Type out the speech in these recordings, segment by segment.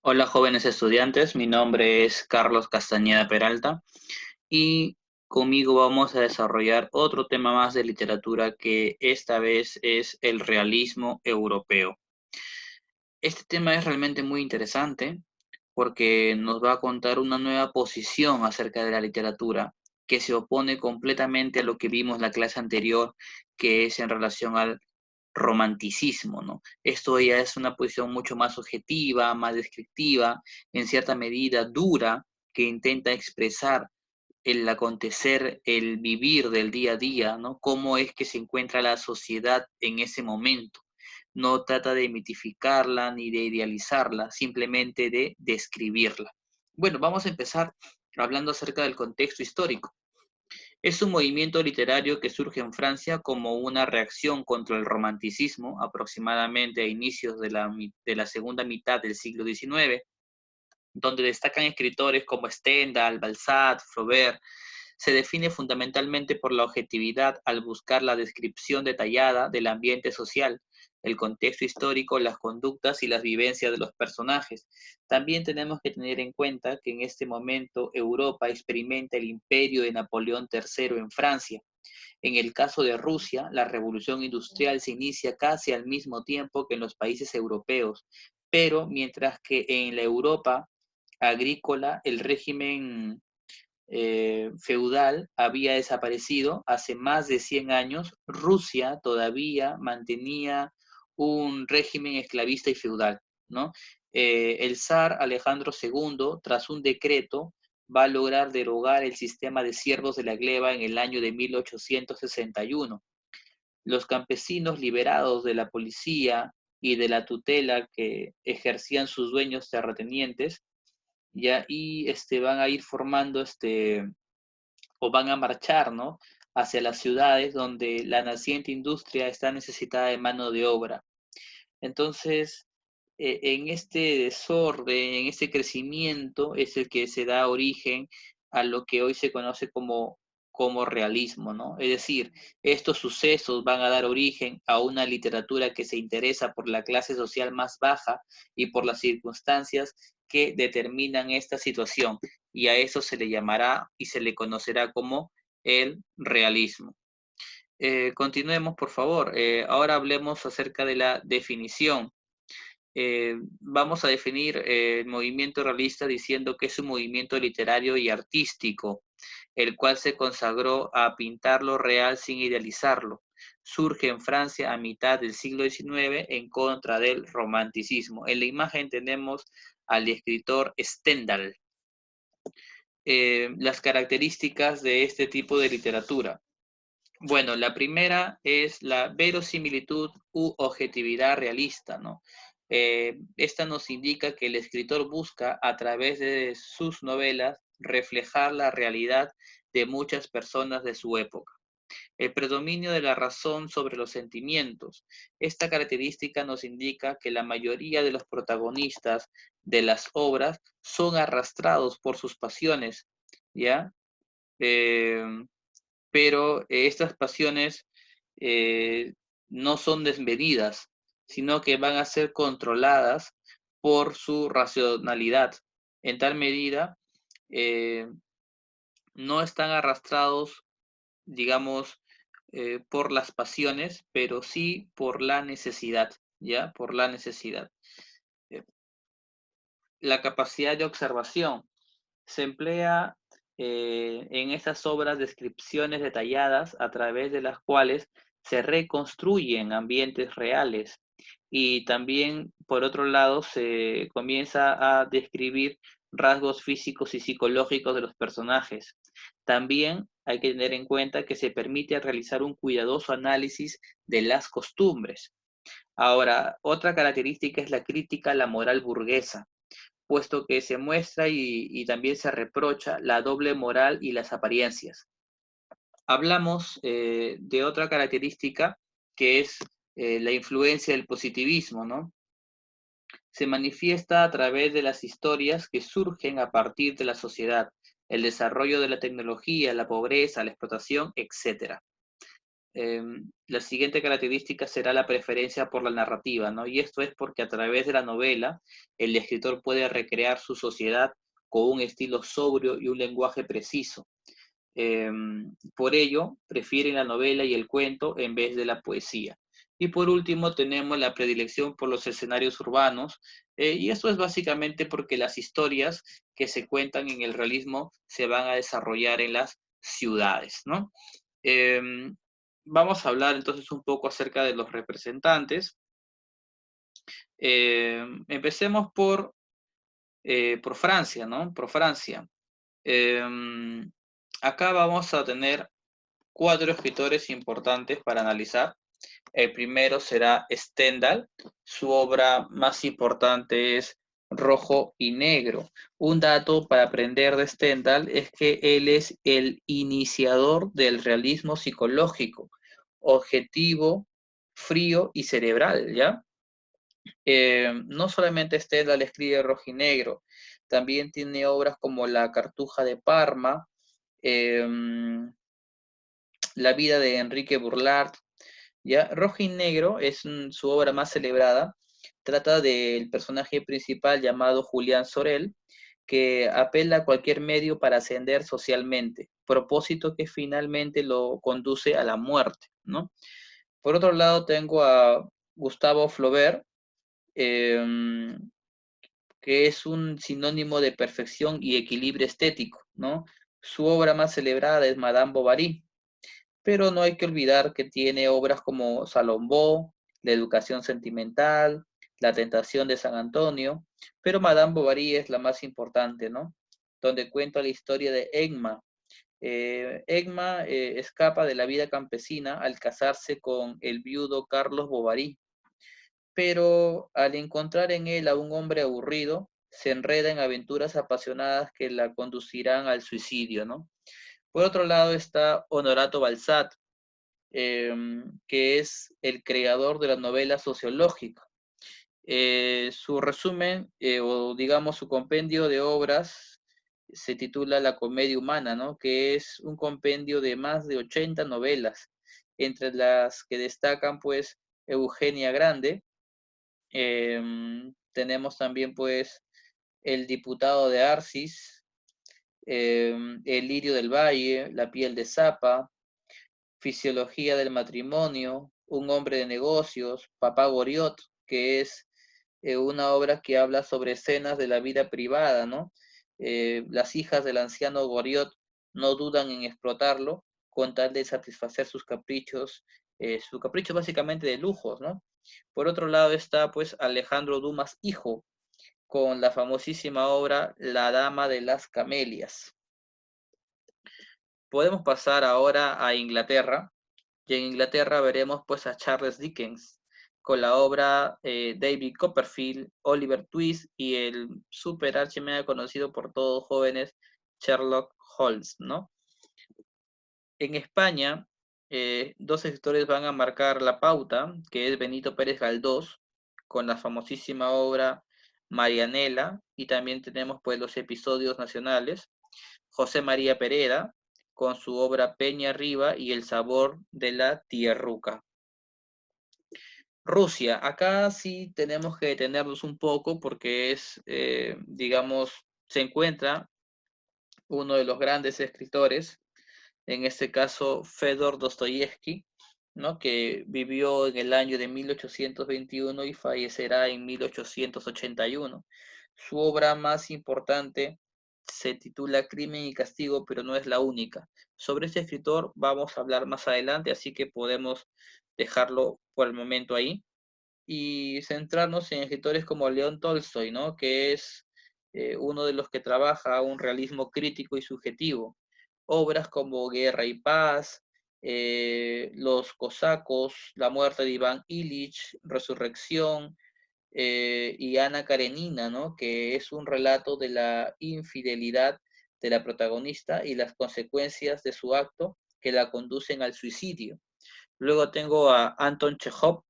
Hola jóvenes estudiantes, mi nombre es Carlos Castañeda Peralta y conmigo vamos a desarrollar otro tema más de literatura que esta vez es el realismo europeo. Este tema es realmente muy interesante porque nos va a contar una nueva posición acerca de la literatura que se opone completamente a lo que vimos en la clase anterior, que es en relación al romanticismo, ¿no? Esto ya es una posición mucho más objetiva, más descriptiva, en cierta medida dura, que intenta expresar el acontecer, el vivir del día a día, ¿no? Cómo es que se encuentra la sociedad en ese momento. No trata de mitificarla ni de idealizarla, simplemente de describirla. Bueno, vamos a empezar hablando acerca del contexto histórico. Es un movimiento literario que surge en Francia como una reacción contra el romanticismo, aproximadamente a inicios de la segunda mitad del siglo XIX, donde destacan escritores como Stendhal, Balzac, Flaubert. Se define fundamentalmente por la objetividad al buscar la descripción detallada del ambiente social, el contexto histórico, las conductas y las vivencias de los personajes. También tenemos que tener en cuenta que en este momento Europa experimenta el imperio de Napoleón III en Francia. En el caso de Rusia, la revolución industrial se inicia casi al mismo tiempo que en los países europeos, pero mientras que en la Europa agrícola el régimen feudal había desaparecido hace más de 100 años, Rusia todavía mantenía un régimen esclavista y feudal, ¿no? El zar Alejandro II, tras un decreto, va a lograr derogar el sistema de siervos de la gleba en el año de 1861. Los campesinos liberados de la policía y de la tutela que ejercían sus dueños terratenientes, ya y van a ir formando o van a marchar, ¿no? Hacia las ciudades donde la naciente industria está necesitada de mano de obra. Entonces, en este desorden, en este crecimiento, es el que se da origen a lo que hoy se conoce como realismo, ¿no? Es decir, estos sucesos van a dar origen a una literatura que se interesa por la clase social más baja y por las circunstancias que determinan esta situación, y a eso se le llamará y se le conocerá como el realismo. Continuemos, por favor. Ahora hablemos acerca de la definición. Vamos a definir el movimiento realista diciendo que es un movimiento literario y artístico, el cual se consagró a pintar lo real sin idealizarlo. Surge en Francia a mitad del siglo XIX en contra del romanticismo. En la imagen tenemos al escritor Stendhal. Las características de este tipo de literatura. Bueno, la primera es la verosimilitud u objetividad realista, ¿no? Esta nos indica que el escritor busca a través de sus novelas reflejar la realidad de muchas personas de su época. El predominio de la razón sobre los sentimientos. Esta característica nos indica que la mayoría de los protagonistas de las obras son arrastrados por sus pasiones, ¿ya? Eh, pero estas pasiones eh, no son desmedidas, sino que van a ser controladas por su racionalidad. En tal medida, eh, no están arrastrados, digamos, por las pasiones, pero sí por la necesidad, ¿ya? Por la necesidad. Eh, la capacidad de observación. Se emplea en estas obras descripciones detalladas a través de las cuales se reconstruyen ambientes reales, y también, por otro lado, se comienza a describir rasgos físicos y psicológicos de los personajes. También hay que tener en cuenta que se permite realizar un cuidadoso análisis de las costumbres. Ahora, otra característica es la crítica a la moral burguesa, puesto que se muestra y también se reprocha la doble moral y las apariencias. Hablamos de otra característica que es la influencia del positivismo, ¿no? Se manifiesta a través de las historias que surgen a partir de la sociedad, el desarrollo de la tecnología, la pobreza, la explotación, etc. la siguiente característica será la preferencia por la narrativa, ¿no? Y esto es porque a través de la novela el escritor puede recrear su sociedad con un estilo sobrio y un lenguaje preciso. Por ello, prefieren la novela y el cuento en vez de la poesía. Y por último, tenemos la predilección por los escenarios urbanos, y esto es básicamente porque las historias que se cuentan en el realismo se van a desarrollar en las ciudades, ¿no? Eh, Vamos a hablar entonces un poco acerca de los representantes. Empecemos por Francia, ¿no? Por Francia. Eh, Acá vamos a tener 4 escritores importantes para analizar. El primero será Stendhal. Su obra más importante es Rojo y Negro. Un dato para aprender de Stendhal es que él es el iniciador del realismo psicológico, objetivo, frío y cerebral, ¿ya? No solamente Stendhal escribe Rojo y Negro, también tiene obras como La Cartuja de Parma, eh, La vida de Enrique Burlard. ¿Ya? Rojo y Negro es su obra más celebrada. Trata del personaje principal llamado Julián Sorel, que apela a cualquier medio para ascender socialmente, propósito que finalmente lo conduce a la muerte, ¿no? Por otro lado, tengo a Gustavo Flaubert, eh, que es un sinónimo de perfección y equilibrio estético, ¿no? Su obra más celebrada es Madame Bovary, pero no hay que olvidar que tiene obras como Salomón, La educación sentimental, La tentación de San Antonio, pero Madame Bovary es la más importante, ¿no? Donde cuenta la historia de Emma. Emma escapa de la vida campesina al casarse con el viudo Carlos Bovary, pero al encontrar en él a un hombre aburrido, se enreda en aventuras apasionadas que la conducirán al suicidio, ¿no? Por otro lado está Honorato Balzac, que es el creador de la novela sociológica. Su resumen, o digamos su compendio de obras, se titula La Comedia Humana, ¿no? Que es un compendio de más de 80 novelas, entre las que destacan, pues, Eugenia Grande. Tenemos también, pues, El diputado de Arcis, El lirio del valle, La piel de Zapa, Fisiología del matrimonio, Un hombre de negocios, Papá Goriot, que es una obra que habla sobre escenas de la vida privada, ¿no? Las hijas del anciano Goriot no dudan en explotarlo con tal de satisfacer sus caprichos, su capricho básicamente de lujos, ¿no? Por otro lado está pues Alejandro Dumas hijo, con la famosísima obra La Dama de las Camelias. Podemos pasar ahora a Inglaterra, y en Inglaterra veremos pues a Charles Dickens con la obra David Copperfield, Oliver Twist y el super archimega conocido por todos jóvenes Sherlock Holmes, ¿no? En España, dos escritores van a marcar la pauta, que es Benito Pérez Galdós, con la famosísima obra Marianela, y también tenemos pues los episodios nacionales, José María Pereda, con su obra Peña Arriba y El sabor de la tierruca. Rusia, acá sí tenemos que detenernos un poco porque es, digamos, se encuentra uno de los grandes escritores, en este caso Fedor Dostoyevsky, ¿no? Que vivió en el año de 1821 y fallecerá en 1881. Su obra más importante se titula Crimen y Castigo, pero no es la única. Sobre este escritor vamos a hablar más adelante, así que podemos dejarlo por el momento ahí y centrarnos en escritores como León Tolstoy, ¿no? Que es uno de los que trabaja un realismo crítico y subjetivo. Obras como Guerra y Paz, Los Cosacos, La muerte de Iván Ilich, Resurrección, y Ana Karenina, ¿no? Que es un relato de la infidelidad de la protagonista y las consecuencias de su acto que la conducen al suicidio. Luego tengo a Anton Chekhov,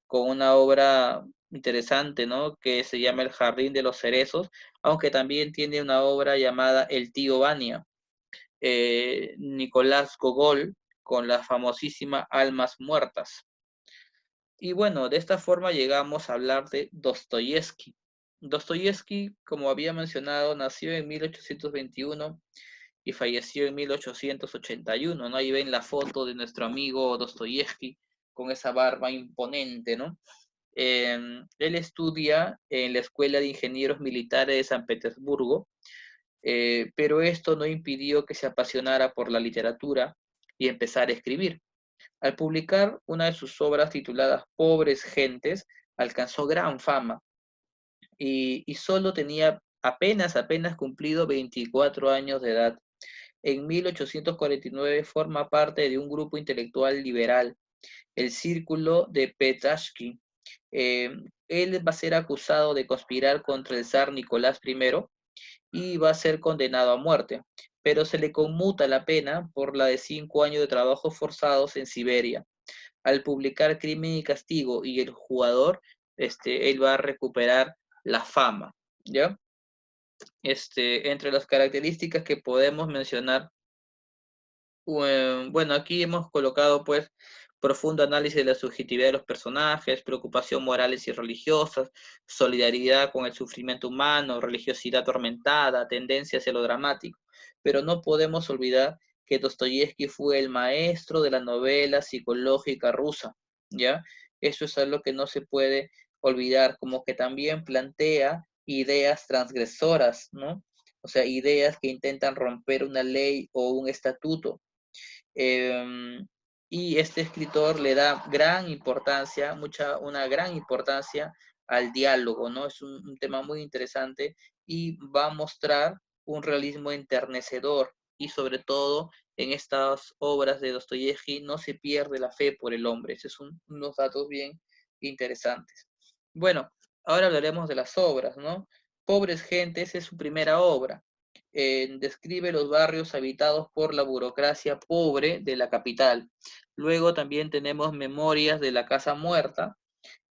con una obra interesante, ¿no? Que se llama El Jardín de los Cerezos, aunque también tiene una obra llamada El tío Vania. Nicolás Gogol, con la famosísima Almas Muertas. Y bueno, de esta forma llegamos a hablar de Dostoyevsky. Dostoyevsky, como había mencionado, nació en 1821 y falleció en 1881, ¿no? Ahí ven la foto de nuestro amigo Dostoyevsky con esa barba imponente, ¿no? Él estudia en la Escuela de Ingenieros Militares de San Petersburgo, pero esto no impidió que se apasionara por la literatura y empezara a escribir. Al publicar una de sus obras tituladas Pobres Gentes, alcanzó gran fama y solo tenía apenas cumplido 24 años de edad. En 1849 forma parte de un grupo intelectual liberal, el Círculo de Petrashky. Él va a ser acusado de conspirar contra el zar Nicolás I y va a ser condenado a muerte, pero se le conmuta la pena por la de 5 años de trabajos forzados en Siberia. Al publicar Crimen y Castigo y El Jugador, él va a recuperar la fama, ¿ya? Entre las características que podemos mencionar, bueno, aquí hemos colocado pues profundo análisis de la subjetividad de los personajes, preocupación morales y religiosas, solidaridad con el sufrimiento humano, religiosidad atormentada, tendencia hacia lo dramático. Pero no podemos olvidar que Dostoyevsky fue el maestro de la novela psicológica rusa, ¿ya? Eso es algo que no se puede olvidar, como que también plantea ideas transgresoras, ¿no? O sea, ideas que intentan romper una ley o un estatuto. Y este escritor le da gran importancia, una gran importancia al diálogo, ¿no? Es un tema muy interesante y va a mostrar un realismo enternecedor y sobre todo en estas obras de Dostoyevsky no se pierde la fe por el hombre. Esos son unos datos bien interesantes. Bueno, ahora hablaremos de las obras, ¿no? Pobres Gentes es su primera obra. Describe los barrios habitados por la burocracia pobre de la capital. Luego también tenemos Memorias de la Casa Muerta,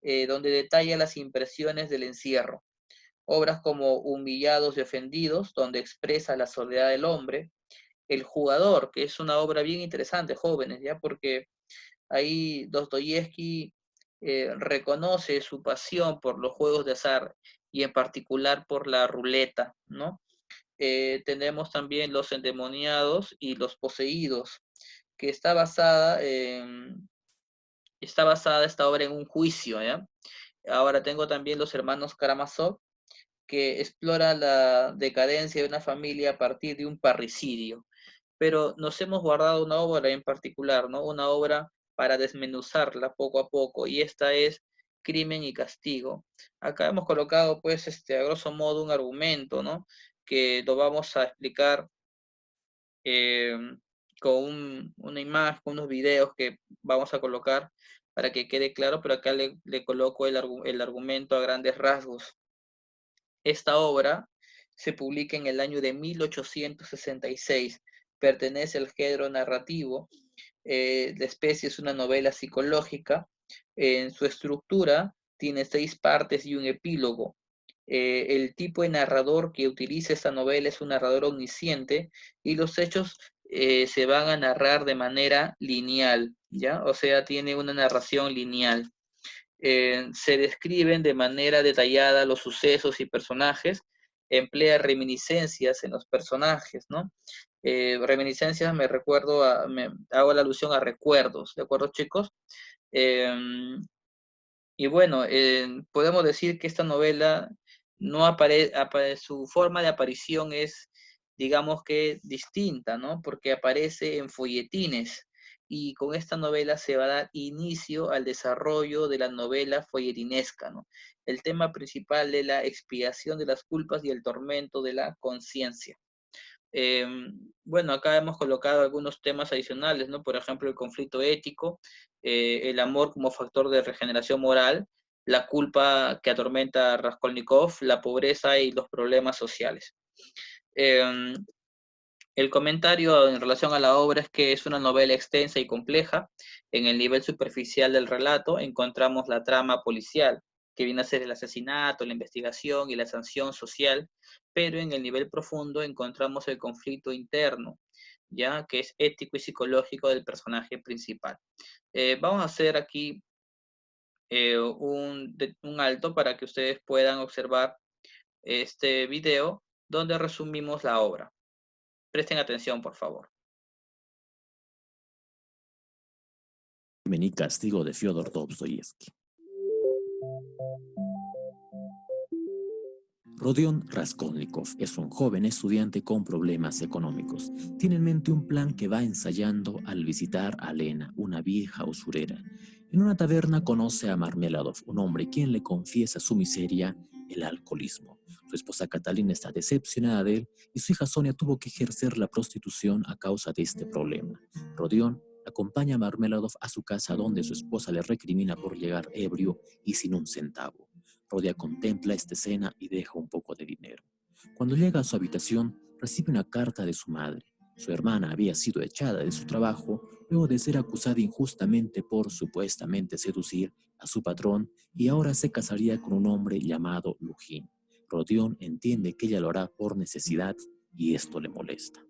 donde detalla las impresiones del encierro. Obras como Humillados y Ofendidos, donde expresa la soledad del hombre. El Jugador, que es una obra bien interesante, jóvenes, ¿ya? Porque ahí Dostoyevsky reconoce su pasión por los juegos de azar y en particular por la ruleta, ¿no? Tenemos también Los Endemoniados y Los Poseídos, que está basada esta obra en un juicio, ¿ya? Ahora tengo también Los Hermanos Karamazov, que explora la decadencia de una familia a partir de un parricidio. Pero nos hemos guardado una obra en particular, ¿no? Una obra para desmenuzarla poco a poco, y esta es Crimen y Castigo. Acá hemos colocado, pues, a grosso modo un argumento, ¿no? Que lo vamos a explicar eh, con una imagen, con unos videos que vamos a colocar para que quede claro, pero acá le coloco el argumento a grandes rasgos. Esta obra se publica en el año de 1866, pertenece al género narrativo, la especie es una novela psicológica, en su estructura tiene 6 partes y un epílogo. El tipo de narrador que utiliza esta novela es un narrador omnisciente y los hechos se van a narrar de manera lineal, ¿ya? O sea, tiene una narración lineal. Se describen de manera detallada los sucesos y personajes, emplea reminiscencias en los personajes, ¿no? Reminiscencias hago la alusión a recuerdos, ¿de acuerdo, chicos? Eh, y bueno, podemos decir que esta novela no su forma de aparición es, digamos que distinta, ¿no? Porque aparece en folletines y con esta novela se va a dar inicio al desarrollo de la novela folletinesca, ¿no? El tema principal de la expiación de las culpas y el tormento de la conciencia. Eh, bueno, acá hemos colocado algunos temas adicionales, ¿no? Por ejemplo, el conflicto ético, el amor como factor de regeneración moral, la culpa que atormenta a Raskolnikov, la pobreza y los problemas sociales. Eh, el comentario en relación a la obra es que es una novela extensa y compleja. En el nivel superficial del relato encontramos la trama policial, que viene a ser el asesinato, la investigación y la sanción social, pero en el nivel profundo encontramos el conflicto interno, ya que es ético y psicológico del personaje principal. Vamos a hacer aquí un alto para que ustedes puedan observar este video donde resumimos la obra. Presten atención, por favor. Crimen y castigo de Fyodor Dostoyevsky. Rodion Raskolnikov es un joven estudiante con problemas económicos. Tiene en mente un plan que va ensayando al visitar a Lena, una vieja usurera. En una taberna conoce a Marmeladov, un hombre quien le confiesa su miseria, el alcoholismo. Su esposa Catalina está decepcionada de él y su hija Sonia tuvo que ejercer la prostitución a causa de este problema. Rodion acompaña a Marmeladov a su casa donde su esposa le recrimina por llegar ebrio y sin un centavo. Rodia contempla esta escena y deja un poco de dinero. Cuando llega a su habitación, recibe una carta de su madre. Su hermana había sido echada de su trabajo luego de ser acusada injustamente por supuestamente seducir a su patrón y ahora se casaría con un hombre llamado Lujin. Rodion entiende que ella lo hará por necesidad y esto le molesta.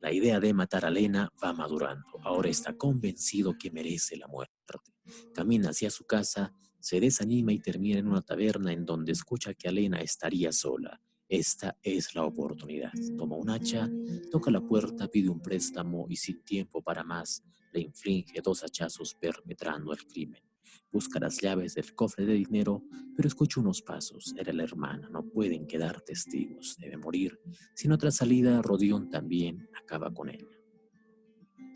La idea de matar a Lena va madurando. Ahora está convencido que merece la muerte. Camina hacia su casa, se desanima y termina en una taberna en donde escucha que Lena estaría sola. Esta es la oportunidad. Toma un hacha, toca la puerta, pide un préstamo y sin tiempo para más, le inflige 2 hachazos perpetrando el crimen. Busca las llaves del cofre de dinero, pero escucha unos pasos. Era la hermana, no pueden quedar testigos, debe morir. Sin otra salida, Rodion también acaba con ella.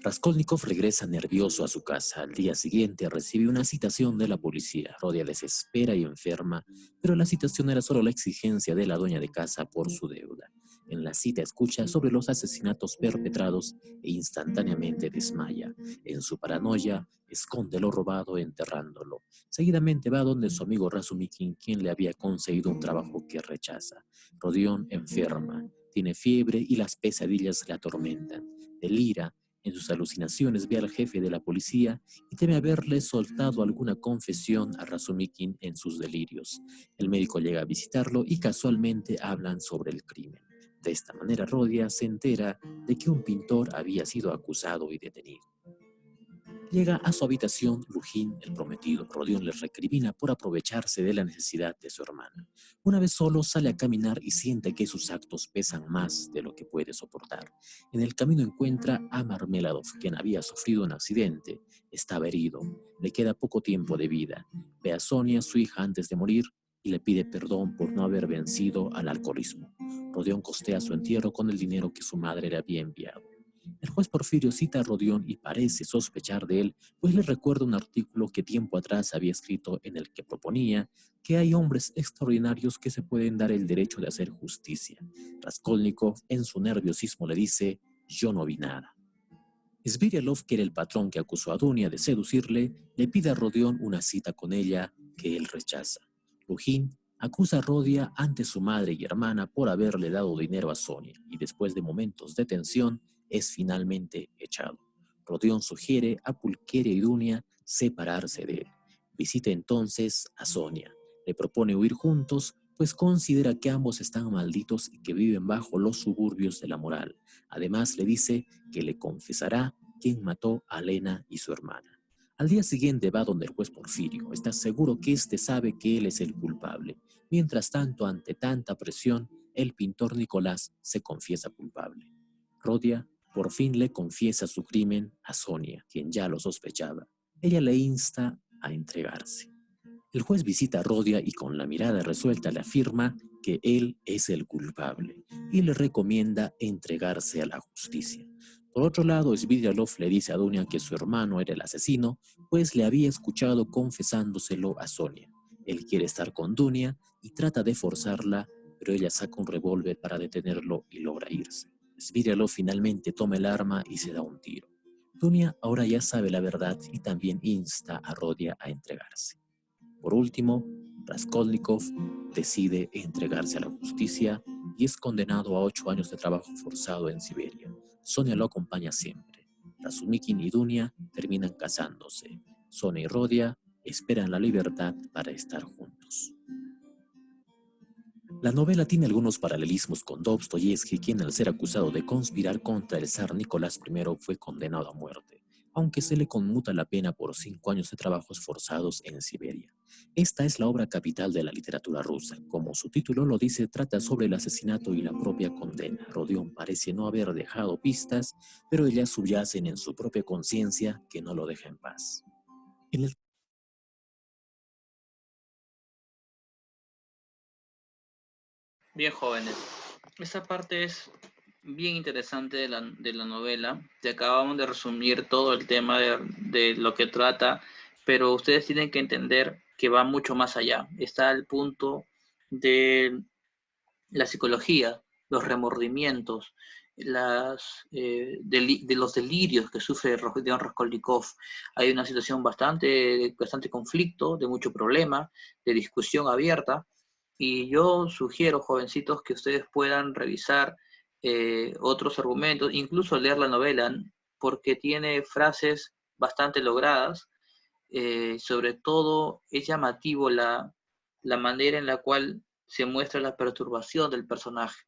Raskolnikov regresa nervioso a su casa. Al día siguiente recibe una citación de la policía. Rodia desespera y enferma, pero la citación era solo la exigencia de la dueña de casa por su deuda. En la cita escucha sobre los asesinatos perpetrados e instantáneamente desmaya. En su paranoia, esconde lo robado enterrándolo. Seguidamente va donde su amigo Razumikin, quien le había conseguido un trabajo que rechaza. Rodion enferma, tiene fiebre y las pesadillas le atormentan. Delira. En sus alucinaciones ve al jefe de la policía y teme haberle soltado alguna confesión a Razumikin en sus delirios. El médico llega a visitarlo y casualmente hablan sobre el crimen. De esta manera Rodia se entera de que un pintor había sido acusado y detenido. Llega a su habitación Lujin, el prometido. Rodion le recrimina por aprovecharse de la necesidad de su hermana. Una vez solo sale a caminar y siente que sus actos pesan más de lo que puede soportar. En el camino encuentra a Marmeladov, quien había sufrido un accidente. Estaba herido, le queda poco tiempo de vida. Ve a Sonia, su hija, antes de morir y le pide perdón por no haber vencido al alcoholismo. Rodion costea su entierro con el dinero que su madre le había enviado. El juez Porfirio cita a Rodion y parece sospechar de él, pues le recuerda un artículo que tiempo atrás había escrito en el que proponía que hay hombres extraordinarios que se pueden dar el derecho de hacer justicia. Raskolnikov, en su nerviosismo, le dice: «Yo no vi nada». Svirilov, que era el patrón que acusó a Dunia de seducirle, le pide a Rodion una cita con ella, que él rechaza. Lujin acusa a Rodia ante su madre y hermana por haberle dado dinero a Sonia, y después de momentos de tensión, es finalmente echado. Rodion sugiere a Pulcheria y Dunia separarse de él. Visita entonces a Sonia. Le propone huir juntos, pues considera que ambos están malditos y que viven bajo los suburbios de la moral. Además, le dice que le confesará quién mató a Lena y su hermana. Al día siguiente va donde el juez Porfirio. Está seguro que éste sabe que él es el culpable. Mientras tanto, ante tanta presión, el pintor Nicolás se confiesa culpable. Rodia por fin le confiesa su crimen a Sonia, quien ya lo sospechaba. Ella le insta a entregarse. El juez visita a Rodia y con la mirada resuelta le afirma que él es el culpable y le recomienda entregarse a la justicia. Por otro lado, Svidrigailov le dice a Dunia que su hermano era el asesino, pues le había escuchado confesándoselo a Sonia. Él quiere estar con Dunia y trata de forzarla, pero ella saca un revólver para detenerlo y logra irse. Svidrigailov finalmente toma el arma y se da un tiro. Dunia ahora ya sabe la verdad y también insta a Rodia a entregarse. Por último, Raskolnikov decide entregarse a la justicia y es condenado a 8 años de trabajo forzado en Siberia. Sonia lo acompaña siempre. Razumikin y Dunia terminan casándose. Sonia y Rodia esperan la libertad para estar juntos. La novela tiene algunos paralelismos con Dostoyevsky, quien al ser acusado de conspirar contra el zar Nicolás I fue condenado a muerte, aunque se le conmuta la pena por 5 años de trabajos forzados en Siberia. Esta es la obra capital de la literatura rusa. Como su título lo dice, trata sobre el asesinato y la propia condena. Rodion parece no haber dejado pistas, pero ellas subyacen en su propia conciencia que no lo deja en paz. En el Bien, jóvenes. Esta parte es bien interesante de la novela. Te acabamos de resumir todo el tema de lo que trata, pero ustedes tienen que entender que va mucho más allá. Está al punto de la psicología, los remordimientos, de los delirios que sufre León Raskolnikov. Hay una situación bastante conflicto, de mucho problema, de discusión abierta, y yo sugiero, jovencitos, que ustedes puedan revisar otros argumentos, incluso leer la novela, porque tiene frases bastante logradas. Sobre todo es llamativo la manera en la cual se muestra la perturbación del personaje.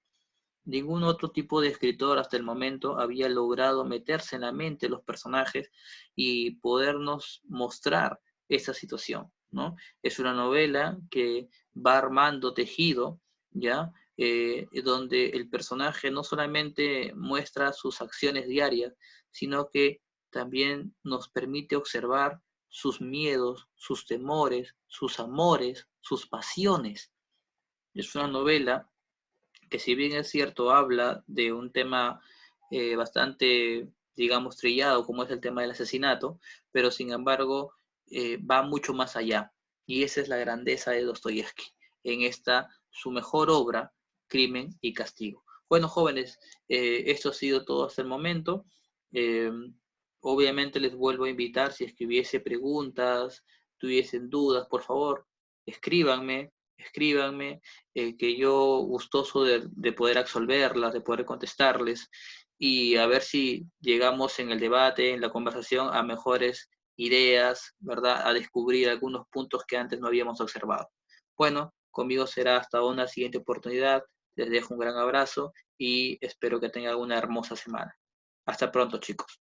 Ningún otro tipo de escritor hasta el momento había logrado meterse en la mente de los personajes y podernos mostrar esa situación, ¿no? Es una novela que va armando tejido, ¿ya? Donde el personaje no solamente muestra sus acciones diarias, sino que también nos permite observar sus miedos, sus temores, sus amores, sus pasiones. Es una novela que, si bien es cierto, habla de un tema bastante, digamos, trillado, como es el tema del asesinato, pero sin embargo va mucho más allá. Y esa es la grandeza de Dostoyevsky en esta, su mejor obra, Crimen y Castigo. Bueno, jóvenes, esto ha sido todo hasta el momento. Eh, Obviamente les vuelvo a invitar, si es que hubiese preguntas, tuviesen dudas, por favor, escríbanme, que yo gustoso de poder absolverlas, de poder contestarles y a ver si llegamos en el debate, en la conversación, a mejores ideas, ¿verdad? A descubrir algunos puntos que antes no habíamos observado. Bueno, conmigo será hasta una siguiente oportunidad. Les dejo un gran abrazo y espero que tengan una hermosa semana. Hasta pronto, chicos.